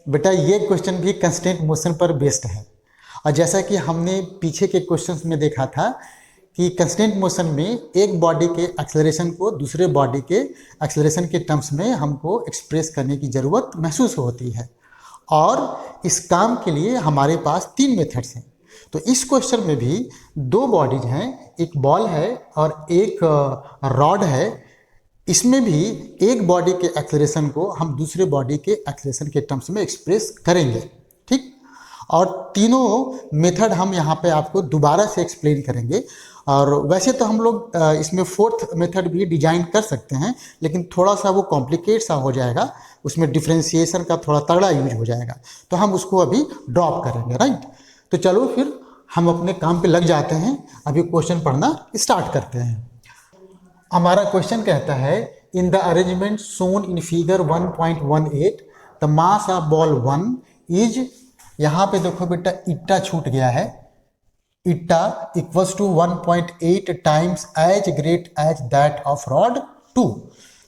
बेटा ये क्वेश्चन भी कंस्टेंट मोशन पर बेस्ड है, और जैसा कि हमने पीछे के क्वेश्चंस में देखा था कि कंस्टेंट मोशन में एक बॉडी के एक्सेलरेशन को दूसरे बॉडी के एक्सेलरेशन के टर्म्स में हमको एक्सप्रेस करने की ज़रूरत महसूस होती है, और इस काम के लिए हमारे पास 3 मेथड्स हैं। तो इस क्वेश्चन में भी 2 बॉडीज हैं, एक बॉल है और एक रॉड है। इसमें भी एक बॉडी के एक्सेलरेशन को हम दूसरे बॉडी के एक्सेलरेशन के टर्म्स में एक्सप्रेस करेंगे, ठीक। और तीनों मेथड हम यहाँ पे आपको दोबारा से एक्सप्लेन करेंगे। और वैसे तो हम लोग इसमें 4th मेथड भी डिजाइन कर सकते हैं, लेकिन थोड़ा सा वो कॉम्प्लिकेट सा हो जाएगा, उसमें डिफ्रेंशिएशन का थोड़ा तगड़ा यूज हो जाएगा, तो हम उसको अभी ड्रॉप करेंगे, राइट। तो चलो फिर हम अपने काम पे लग जाते हैं, अभी क्वेश्चन पढ़ना स्टार्ट करते हैं। हमारा क्वेश्चन कहता है, in the arrangement shown in figure 1.18 the mass of ball 1 is, यहाँ पे देखो बेटा इट्टा छूट गया है, eta equals to 1.8 times as great as that of rod 2।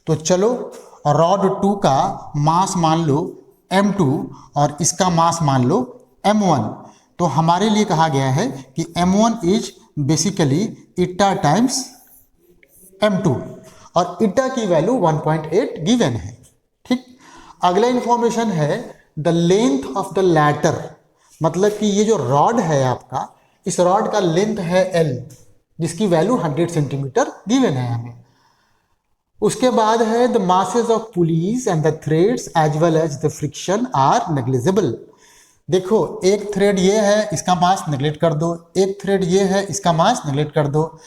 तो चलो रॉड 2 का मास मान लो m2 और इसका मास मान लो m1। तो हमारे लिए कहा गया है कि m1 is basically इट्टा times m2 और इट्टा की वैल्यू 1.8 गिवन है, ठीक। अगला इंफॉर्मेशन है the length of the latter, मतलब कि ये जो रॉड है आपका, इस रॉड का लेंथ है L, जिसकी वैल्यू 100 सेंटीमीटर गिवन है हमें। उसके बाद है the masses of pulleys and the threads as well as the friction are negligible. देखो एक थ्रेड ये है, इसका मास नेग्लेक्ट कर दो, एक थ्रेड ये है, इसका मास नेग्लेक्ट कर दो।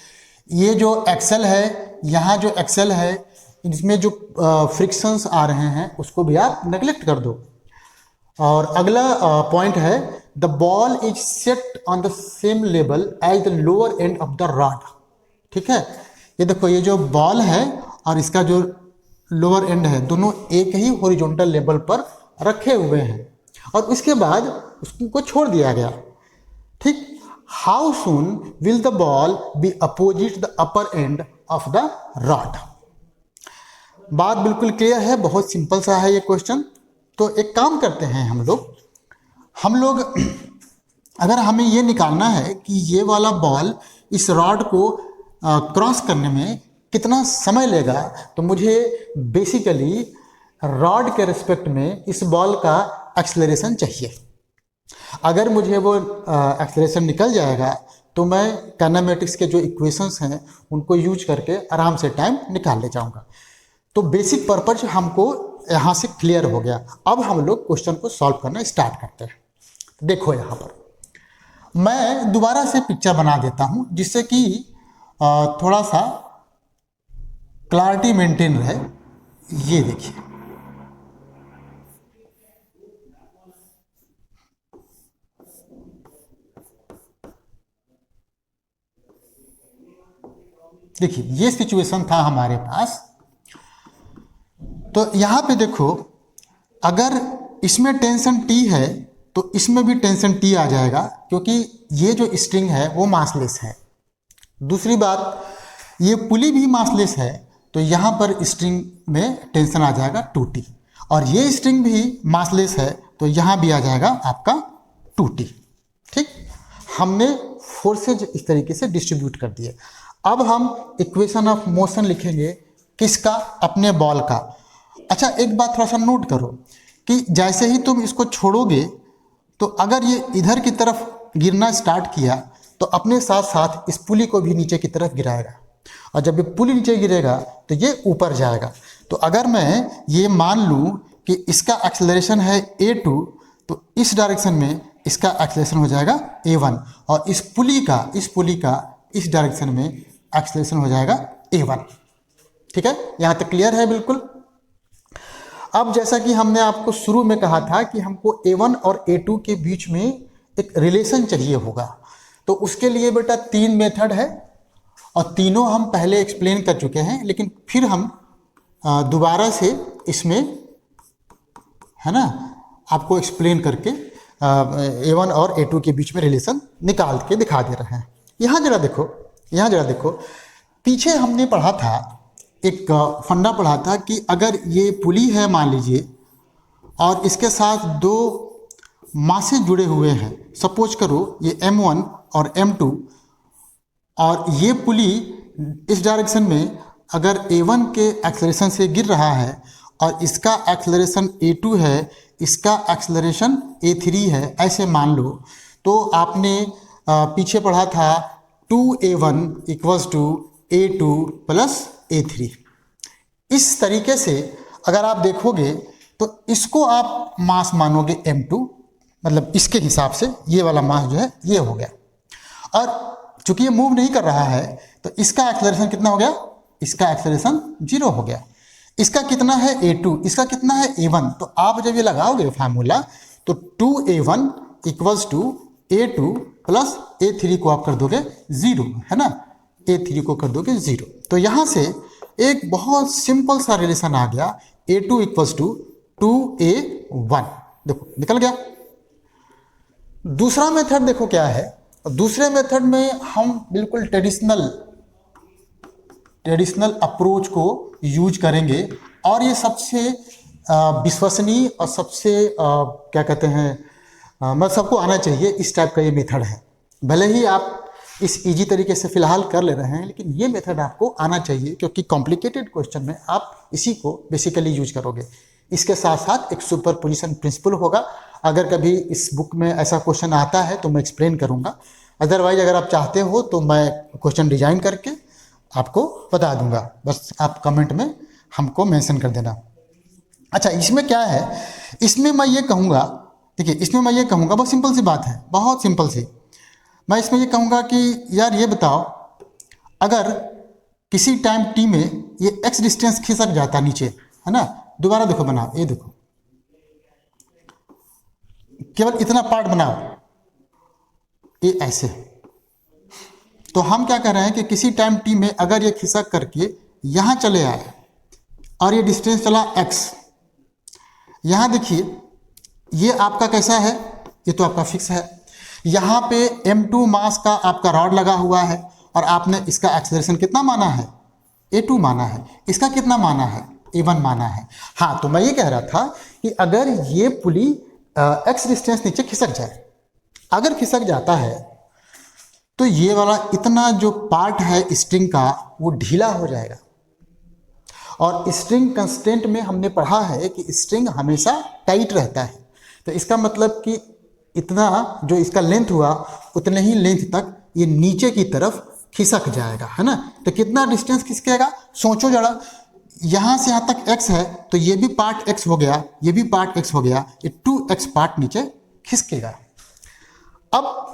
ये जो एक्सेल है, यहाँ जो एक्सेल है, इसमें जो फ्रिक्शंस आ रहे हैं उसको भी आप नेग्लेक्ट कर दो। और अगला पॉइंट है the ball is set on the same level as the lower end of the rod, ठीक है। ये देखो ये जो बॉल है और इसका जो लोअर एंड है, दोनों एक ही हॉरिजॉन्टल लेवल पर रखे हुए हैं, और उसके बाद उसको छोड़ दिया गया, ठीक। How soon will the ball be opposite the upper end of the rod. बात बिल्कुल क्लियर है, बहुत सिंपल सा है ये क्वेश्चन। तो एक काम करते हैं हम लोग अगर हमें ये निकालना है कि ये वाला बॉल इस रॉड को क्रॉस करने में कितना समय लेगा, तो मुझे बेसिकली रॉड के रिस्पेक्ट में इस बॉल का एक्सेलरेशन चाहिए। अगर मुझे वो एक्सेलरेशन निकल जाएगा तो मैं काइनेमेटिक्स के जो इक्वेशंस हैं उनको यूज करके आराम से टाइम निकाल ले जाऊंगा। तो बेसिक पर्पज हमको यहाँ से क्लियर हो गया। अब हम लोग क्वेश्चन को सॉल्व करना स्टार्ट करते हैं। देखो यहाँ पर मैं दोबारा से पिक्चर बना देता हूँ, जिससे कि थोड़ा सा क्लैरिटी मेंटेन रहे। ये देखिए, देखिए ये सिचुएशन था हमारे पास। तो यहाँ पे देखो, अगर इसमें टेंशन T है तो इसमें भी टेंशन T आ जाएगा, क्योंकि ये जो स्ट्रिंग है वो मासलेस है। दूसरी बात, ये पुली भी मासलेस है, तो यहाँ पर स्ट्रिंग में टेंशन आ जाएगा 2T, और ये स्ट्रिंग भी मासलेस है, तो यहाँ भी आ जाएगा आपका 2T, ठीक। हमने फोर्सेज इस तरीके से डिस्ट्रीब्यूट कर दिए। अब हम इक्वेशन ऑफ मोशन लिखेंगे, किसका? अपने बॉल का। अच्छा एक बात थोड़ा सा नोट करो कि जैसे ही तुम इसको छोड़ोगे तो अगर ये इधर की तरफ गिरना स्टार्ट किया तो अपने साथ साथ इस पुली को भी नीचे की तरफ गिराएगा, और जब ये पुली नीचे गिरेगा तो ये ऊपर जाएगा। तो अगर मैं ये मान लूँ कि इसका एक्सेलरेशन है A2, तो इस डायरेक्शन में इसका एक्सेलरेशन हो जाएगा A1, और इस पुली का इस डायरेक्शन में एक्सेलरेशन हो जाएगा A1, ठीक है। यहाँ तक क्लियर है बिल्कुल। अब जैसा कि हमने आपको शुरू में कहा था कि हमको A1 और A2 के बीच में एक रिलेशन चाहिए होगा, तो उसके लिए बेटा 3 मेथड है, और तीनों हम पहले एक्सप्लेन कर चुके हैं, लेकिन फिर हम दोबारा से इसमें, है ना, आपको एक्सप्लेन करके A1 और A2 के बीच में रिलेशन निकाल के दिखा दे रहे हैं। यहाँ जरा देखो, पीछे हमने पढ़ा था, एक फंडा पढ़ा था कि अगर ये पुली है मान लीजिए, और इसके साथ दो मासें जुड़े हुए हैं, सपोज करो ये M1 और M2, और ये पुली इस डायरेक्शन में अगर A1 के एक्सेलरेशन से गिर रहा है और इसका एक्सेलरेशन A2 है, इसका एक्सेलरेशन A3 है, ऐसे मान लो, तो आपने पीछे पढ़ा था 2A1 equals to A2 plus A3। इस तरीके से अगर आप देखोगे तो इसको आप मास मानोगे M2, मतलब इसके हिसाब से ये वाला मास जो है ये हो गया, और चूंकि ये मूव नहीं कर रहा है तो इसका एक्सेलरेशन कितना हो गया, इसका एक्सेलरेशन 0 हो गया। इसका कितना है A2, इसका कितना है A1, तो आप जब ये लगाओगे फार्मूला तो 2A1 equals to A2 plus A3 को आप कर दोगे 0, है ना, A3 को कर दोगे 0। तो यहाँ से एक बहुत सिंपल सा रिलेशन आ गया, A2 इक्वल्स टू 2A1, देखो निकल गया। दूसरा मेथड देखो क्या है, दूसरे मेथड में हम बिल्कुल ट्रेडिशनल अप्रोच को यूज करेंगे, और ये सबसे विश्वसनीय और सबसे क्या कहते हैं, मतलब सबको आना चाहिए, इस टाइप का ये मेथड है। भले ही आप इस इजी तरीके से फिलहाल कर ले रहे हैं, लेकिन ये मेथड आपको आना चाहिए, क्योंकि कॉम्प्लिकेटेड क्वेश्चन में आप इसी को बेसिकली यूज करोगे। इसके साथ साथ एक सुपरपोजिशन प्रिंसिपल होगा, अगर कभी इस बुक में ऐसा क्वेश्चन आता है तो मैं एक्सप्लेन करूँगा, अदरवाइज अगर आप चाहते हो तो मैं क्वेश्चन डिजाइन करके आपको बता दूंगा, बस आप कमेंट में हमको मेंशन कर देना। अच्छा, इसमें क्या है, इसमें मैं ये कहूँगा, देखिए इसमें मैं ये कहूँगा, बहुत सिंपल सी बात है, बहुत सिंपल सी। मैं इसमें ये कहूँगा कि यार ये बताओ, अगर किसी टाइम t में ये x डिस्टेंस खिसक जाता नीचे, है ना, दोबारा देखो बनाओ, ये देखो, केवल इतना पार्ट बनाओ, ये ऐसे, तो हम क्या कर रहे हैं कि किसी टाइम t में अगर ये खिसक करके यहाँ चले आए और ये डिस्टेंस चला x, यहाँ देखिए ये आपका कैसा है, ये तो आपका फिक्स है, यहाँ पे M2 मास का आपका रॉड लगा हुआ है और आपने इसका एक्सेलरेशन कितना माना है, A2 माना है, इसका कितना माना है, A1 माना है। हाँ, तो मैं ये कह रहा था कि अगर ये पुली x डिस्टेंस नीचे खिसक जाए, अगर खिसक जाता है तो ये वाला इतना जो पार्ट है स्ट्रिंग का वो ढीला हो जाएगा, और स्ट्रिंग कंस्टेंट में हमने पढ़ा है कि स्ट्रिंग हमेशा टाइट रहता है, तो इसका मतलब कि इतना जो इसका लेंथ हुआ उतने ही लेंथ तक ये नीचे की तरफ खिसक जाएगा, है ना। तो कितना डिस्टेंस खिसकेगा, सोचो जरा, यहाँ से यहाँ तक x है तो ये भी पार्ट x हो गया, ये भी पार्ट x हो गया, ये 2x पार्ट नीचे खिसकेगा। अब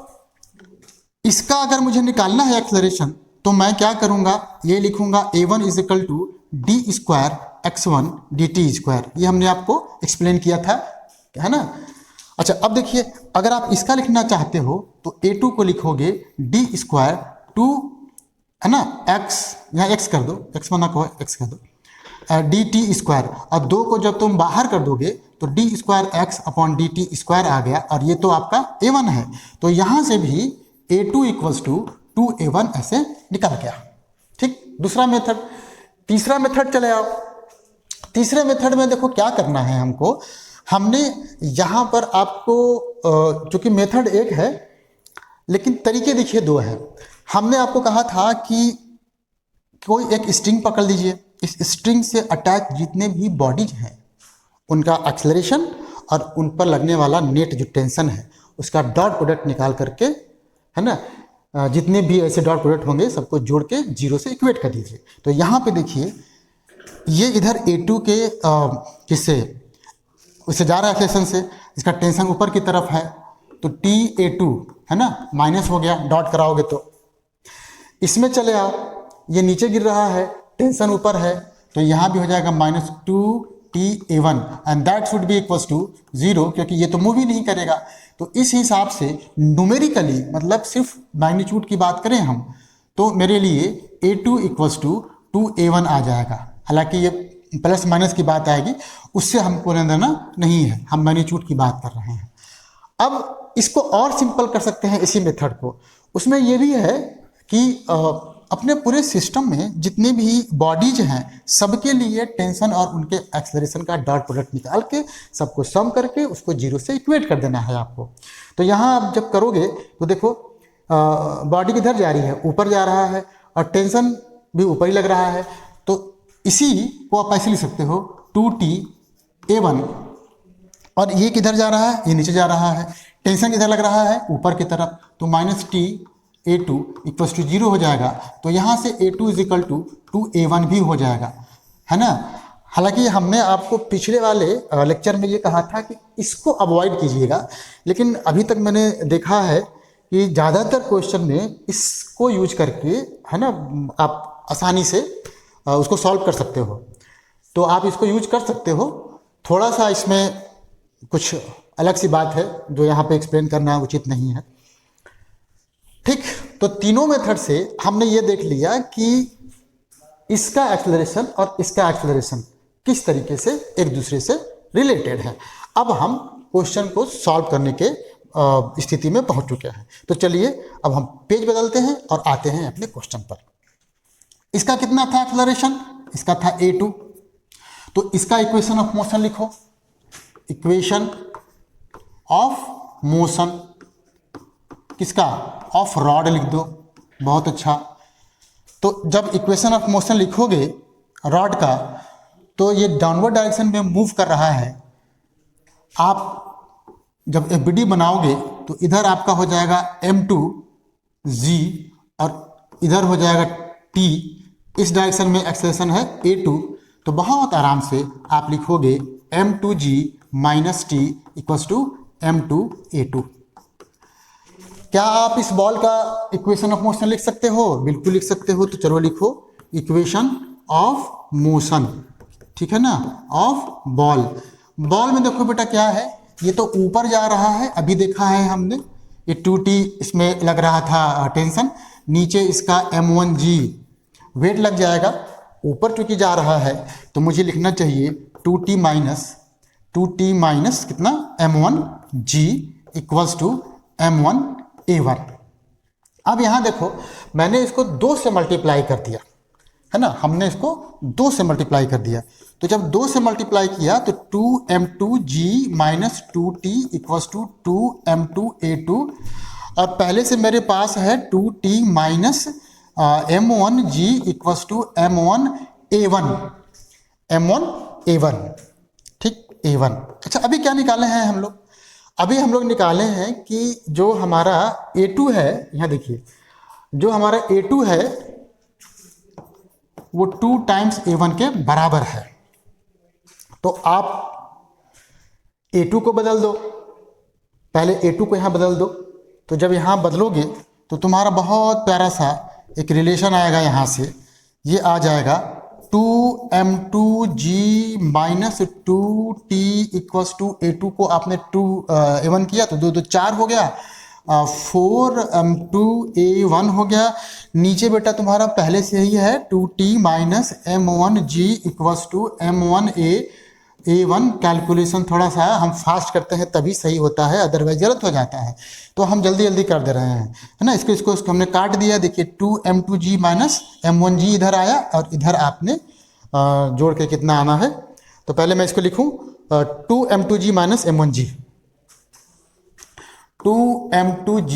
इसका अगर मुझे निकालना है एक्सेलरेशन, तो मैं क्या करूँगा, ये लिखूँगा A1 is equal to d square x1 dt square, ये हमने आपको एक्सप्लेन किया था, है ना। अच्छा, अब देखिए अगर आप इसका लिखना चाहते हो तो A2 को लिखोगे डी स्क्वायर 2, है ना, x, यहाँ x कर दो, x मना को x कर दो, डी टी स्क्वायर, और 2 को जब तुम बाहर कर दोगे तो D square x upon D T square आ गया, और ये तो आपका A1 है, तो यहाँ से भी A2 इक्वल्स टू 2A1 ऐसे निकल गया। ठीक, दूसरा मेथड। तीसरा मेथड चले आओ। तीसरे मेथड में देखो क्या करना है हमको, हमने यहाँ पर आपको चूंकि मेथड एक है लेकिन तरीके देखिए दो हैं। हमने आपको कहा था कि कोई एक स्ट्रिंग पकड़ लीजिए, इस स्ट्रिंग से अटैच जितने भी बॉडीज हैं उनका एक्सेलरेशन और उन पर लगने वाला नेट जो टेंशन है उसका डॉट प्रोडक्ट निकाल करके, है ना, जितने भी ऐसे डॉट प्रोडक्ट होंगे सबको जोड़ के 0 से इक्वेट कर दीजिए। तो यहाँ पे देखिए ये इधर A2 के किससे उससे जा रहा है एक्सेलरेशन से, इसका टेंशन ऊपर की तरफ है, तो TA2, है ना, माइनस हो गया, डॉट कराओगे तो इसमें चले आओ, ये नीचे गिर रहा है, टेंशन ऊपर है, तो यहाँ भी हो जाएगा -2TA1 and that should be equals to 0, क्योंकि ये तो मूव ही नहीं करेगा। तो इस हिसाब से न्यूमेरिकली, मतलब सिर्फ मैग्नीट्यूड की बात करें हम, तो मेरे लिए A2 इक्वल्स टू 2A1 आ जाएगा। हालांकि ये प्लस माइनस की बात आएगी, उससे हमको लेना देना नहीं है, हम मैग्नीट्यूड की बात कर रहे हैं। अब इसको और सिंपल कर सकते हैं इसी मेथड को। उसमें ये भी है कि अपने पूरे सिस्टम में जितने भी बॉडीज हैं सबके लिए टेंशन और उनके एक्सेलरेशन का डॉट प्रोडक्ट निकाल के सबको सम करके उसको जीरो से इक्वेट कर देना है आपको। तो यहाँ आप जब करोगे तो देखो बॉडी किधर जा रही है, ऊपर जा रहा है, और टेंशन भी ऊपर ही लग रहा है। तो इसी को आप ऐसे लिख सकते हो 2T(A1), और ये किधर जा रहा है, ये नीचे जा रहा है। टेंशन किधर लग रहा है, ऊपर की तरफ, तो -T(A2) इक्वल्स टू 0 हो जाएगा। तो यहाँ से A2 इजिकल टू 2A1 भी हो जाएगा, है ना। हालांकि हमने आपको पिछले वाले लेक्चर में ये कहा था कि इसको अवॉइड कीजिएगा, लेकिन अभी तक मैंने देखा है कि ज़्यादातर क्वेश्चन में इसको यूज करके, है ना, आप आसानी से उसको सॉल्व कर सकते हो। तो आप इसको यूज कर सकते हो। थोड़ा सा इसमें कुछ अलग सी बात है जो यहाँ पे एक्सप्लेन करना उचित नहीं है। ठीक, तो तीनों मेथड से हमने ये देख लिया कि इसका एक्सेलरेशन और इसका एक्सेलरेशन किस तरीके से एक दूसरे से रिलेटेड है। अब हम क्वेश्चन को सॉल्व करने के स्थिति में पहुंच चुके हैं। तो चलिए अब हम पेज बदलते हैं और आते हैं अपने क्वेश्चन पर। इसका कितना था एक्सेलरेशन, इसका था A2। तो इसका इक्वेशन ऑफ मोशन लिखो, इक्वेशन ऑफ मोशन किसका, ऑफ रॉड लिख दो, बहुत अच्छा। तो जब इक्वेशन ऑफ मोशन लिखोगे रॉड का, तो ये डाउनवर्ड डायरेक्शन में मूव कर रहा है। आप जब FBD बनाओगे तो इधर आपका हो जाएगा m2g और इधर हो जाएगा t। इस डायरेक्शन में एक्सेलरेशन है A2। तो बहुत आराम से आप लिखोगे m2g minus t equals to m2A2। क्या आप इस बॉल का इक्वेशन ऑफ मोशन लिख सकते हो? बिल्कुल लिख सकते हो। तो चलो लिखो इक्वेशन ऑफ मोशन, ठीक है ना, ऑफ बॉल। बॉल में देखो बेटा क्या है, ये तो ऊपर जा रहा है, अभी देखा है हमने, ये 2T इसमें लग रहा था टेंशन, नीचे इसका m1g वेट लग जाएगा। ऊपर चूंकि जा रहा है तो मुझे लिखना चाहिए 2T माइनस कितना, m1g इक्वल्स टू m1A1। अब यहाँ देखो मैंने इसको 2 से मल्टीप्लाई कर दिया, है ना, हमने इसको 2 से मल्टीप्लाई कर दिया। तो जब 2 से मल्टीप्लाई किया तो 2m2g minus 2t equals to 2m2A2, और पहले से मेरे पास है 2t minus m1g equals to m1A1, ठीक, A1। अच्छा, अभी क्या निकाले हैं हम लोग? अभी हम लोग निकाले हैं कि जो हमारा A2 है, यहाँ देखिए, जो हमारा A2 है वो 2 टाइम्स A1 के बराबर है। तो आप A2 को बदल दो, पहले A2 को यहाँ बदल दो। तो जब यहाँ बदलोगे तो तुम्हारा बहुत प्यारा सा एक रिलेशन आएगा, यहाँ से ये आ जाएगा 2m2g minus 2t equals to A2 को आपने 2A1 किया तो 2 2 4 हो गया, 4m2A1 हो गया। नीचे बेटा तुम्हारा पहले से ही है 2t minus m1g equals to m1A1। Calculation थोड़ा सा हम फास्ट करते हैं तभी सही होता है, अदरवाइज गलत हो जाता है। तो हम जल्दी जल्दी कर दे रहे हैं, है ना। इसको हमने काट दिया। देखिए 2m2g माइनस m1g इधर आया और इधर आपने जोड़ के कितना आना है। तो पहले मैं इसको लिखूं 2m2g minus m1g, 2m2g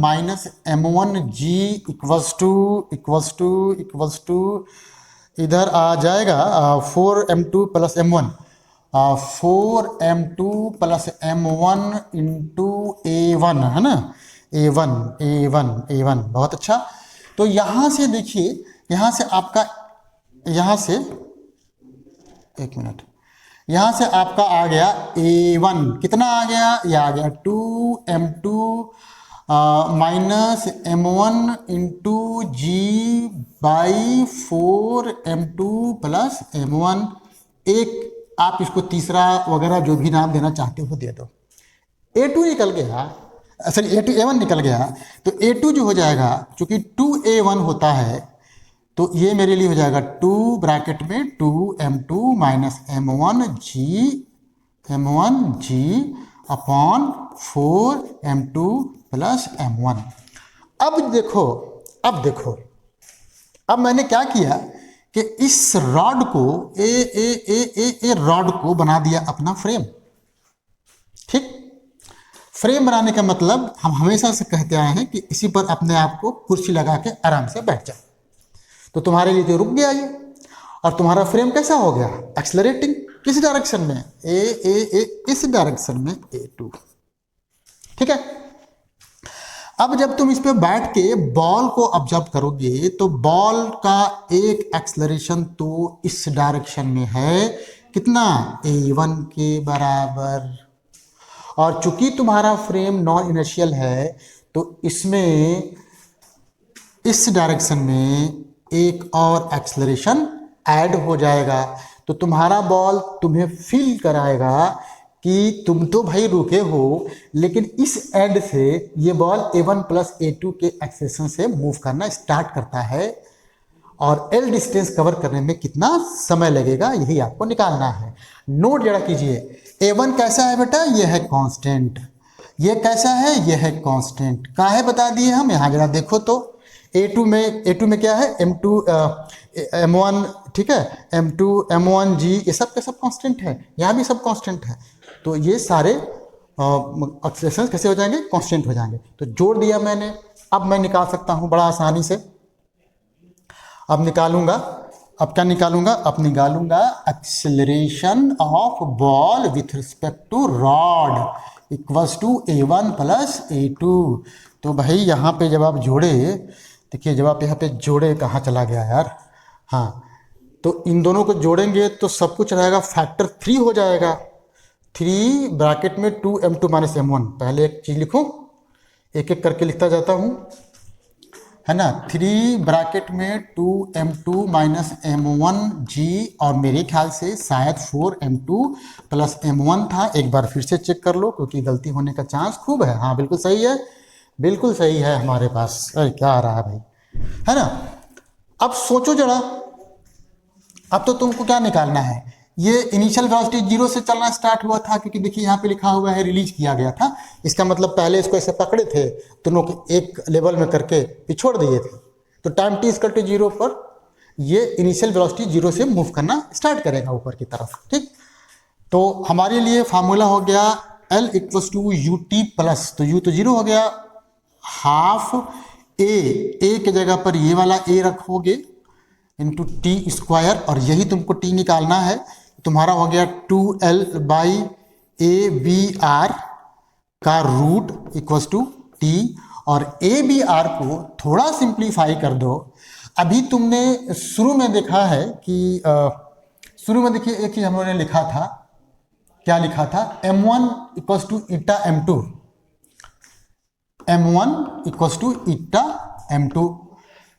minus m1g equals to इधर आ जाएगा 4m2 plus m1, 4m2 plus m1 into A1, है ना, A1। बहुत अच्छा। तो यहाँ से देखिए, यहाँ से आपका, यहाँ से एक मिनट, यहाँ से आपका आ गया A1, कितना आ गया, ये आ गया 2m2 minus m1 into g by 4m2 plus m1। एक आप इसको तीसरा वगैरह जो भी नाम देना चाहते हो दे दो। A2 निकल गया, सॉरी A1 निकल गया। तो A2 जो हो जाएगा, चूंकि 2A1 होता है, तो ये मेरे लिए हो जाएगा 2 ब्रैकेट में 2m2 minus m1g upon 4m2 plus m1। अब देखो अब मैंने क्या किया कि इस रॉड को ए रॉड को बना दिया अपना फ्रेम। ठीक, फ्रेम बनाने का मतलब हम हमेशा से कहते आए हैं कि इसी पर अपने आप को कुर्सी लगा के आराम से बैठ जाओ। तो तुम्हारे लिए तो रुक गया ये, और तुम्हारा फ्रेम कैसा हो गया, एक्सलरेटिंग। किस डायरेक्शन में, ए इस डायरेक्शन में A2। ठीक है, अब जब तुम इस पे बैठ के बॉल को ऑब्जर्व करोगे तो बॉल का एक एक्सलरेशन तो इस डायरेक्शन में है, कितना, A1 के बराबर। और चूंकि तुम्हारा फ्रेम नॉन इनर्शियल है तो इसमें इस डायरेक्शन में एक और एक्सलरेशन ऐड हो जाएगा। तो तुम्हारा बॉल तुम्हें फील कराएगा कि तुम तो भाई रुके हो, लेकिन इस एंड से ये बॉल A1 प्लस A2 के एक्सेलेरेशन से मूव करना स्टार्ट करता है, और L डिस्टेंस कवर करने में कितना समय लगेगा यही आपको निकालना है। नोट जरा कीजिए, A1 कैसा है बेटा, ये है कांस्टेंट, ये कैसा है, ये है कांस्टेंट। काहे बता दिए हम, यहाँ जरा देखो तो A2 में क्या है, M2 M1, ठीक है, M2 M1 G, ये सब के सब कांस्टेंट है, यहाँ भी सब कांस्टेंट है। तो ये सारे एक्सप्रेशन कैसे हो जाएंगे, कांस्टेंट हो जाएंगे। तो जोड़ दिया मैंने, अब मैं निकाल सकता हूँ बड़ा आसानी से। अब निकालूंगा, अब क्या निकालूंगा, अब निकालूंगा acceleration of ball with respect to rod equals to A1 plus A2। तो भाई यहाँ पे जब आप जोड़े, देखिए जब आप यहाँ पे जोड़े, कहाँ चला गया यार, हाँ, तो इन दोनों को जोड़ेंगे तो सब कुछ रहेगा फैक्टर 3 हो जाएगा। 3 ब्रैकेट में 2M2 माइनस M1। पहले एक चीज़ लिखूं, एक एक करके लिखता जाता हूँ, है ना। 3 ब्रैकेट में 2M2 माइनस M1 G, और मेरे ख्याल से शायद 4M2 प्लस M1 था। एक बार फिर से चेक कर लो क्योंकि गलती होने का चांस खूब है। हाँ बिल्कुल सही है, बिल्कुल सही है हमारे पास। अरे क्या आ रहा है भाई, है ना। अब सोचो जरा, अब तो तुमको क्या निकालना है, ये इनिशियल वेलोसिटी 0 से चलना स्टार्ट हुआ था, क्योंकि देखिए यहाँ पे लिखा हुआ है रिलीज किया गया था। इसका मतलब पहले इसको ऐसे पकड़े थे, दोनों को एक लेवल में करके पिछोड़ दिए थे। तो टाइम t=0 पर ये इनिशियल वेलोसिटी 0 से मूव करना स्टार्ट करेगा ऊपर की तरफ। ठीक, तो हमारे लिए फार्मूला हो गया L equals to ut plus, तो u तो 0 हो गया, हाफ a की जगह पर ये वाला a रखोगे इंटू टी स्क्वायर, और यही तुमको t निकालना है। तुम्हारा हो गया 2L बाई ABR का रूट इक्वल्स टू t, और ABR को थोड़ा सिंप्लीफाई कर दो। अभी तुमने शुरू में देखा है कि शुरू में देखिए एक चीज हम लोगों ने लिखा था, क्या लिखा था, M1 equals to eta M2, M1 equals to eta M2।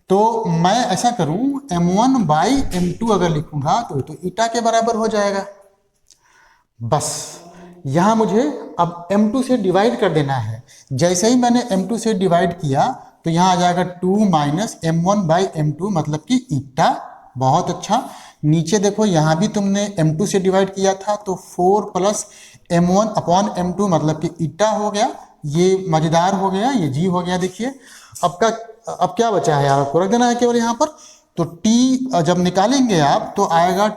तो मैं ऐसा करूं, M1 बाई M2 अगर लिखूंगा तो ईटा के बराबर हो जाएगा। बस यहां मुझे अब M2 से डिवाइड कर देना है। जैसे ही मैंने M2 से डिवाइड किया तो यहां आ जाएगा 2 माइनस M1 बाई M2, मतलब कि ईटा। बहुत अच्छा, नीचे देखो यहां भी तुमने M2 से डिवाइड किया था, तो 4 प्लस M1 अपॉन M2 मतलब कि ईटा हो गया। ये मजेदार हो गया, ये जी हो गया। देखिए अब क्या बचा है यार, आपको रख देना है केवल यहाँ पर। तो t जब निकालेंगे आप तो आएगा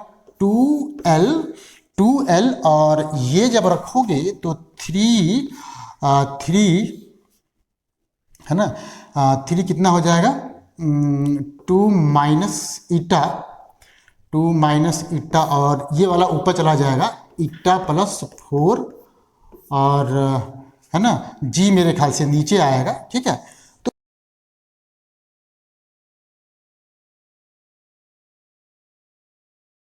2L, और ये जब रखोगे तो 3 है ना, 3 कितना हो जाएगा, 2 माइनस ईटा, और ये वाला ऊपर चला जाएगा, ईटा प्लस 4, और है ना, जी मेरे ख्याल से नीचे आएगा। ठीक है,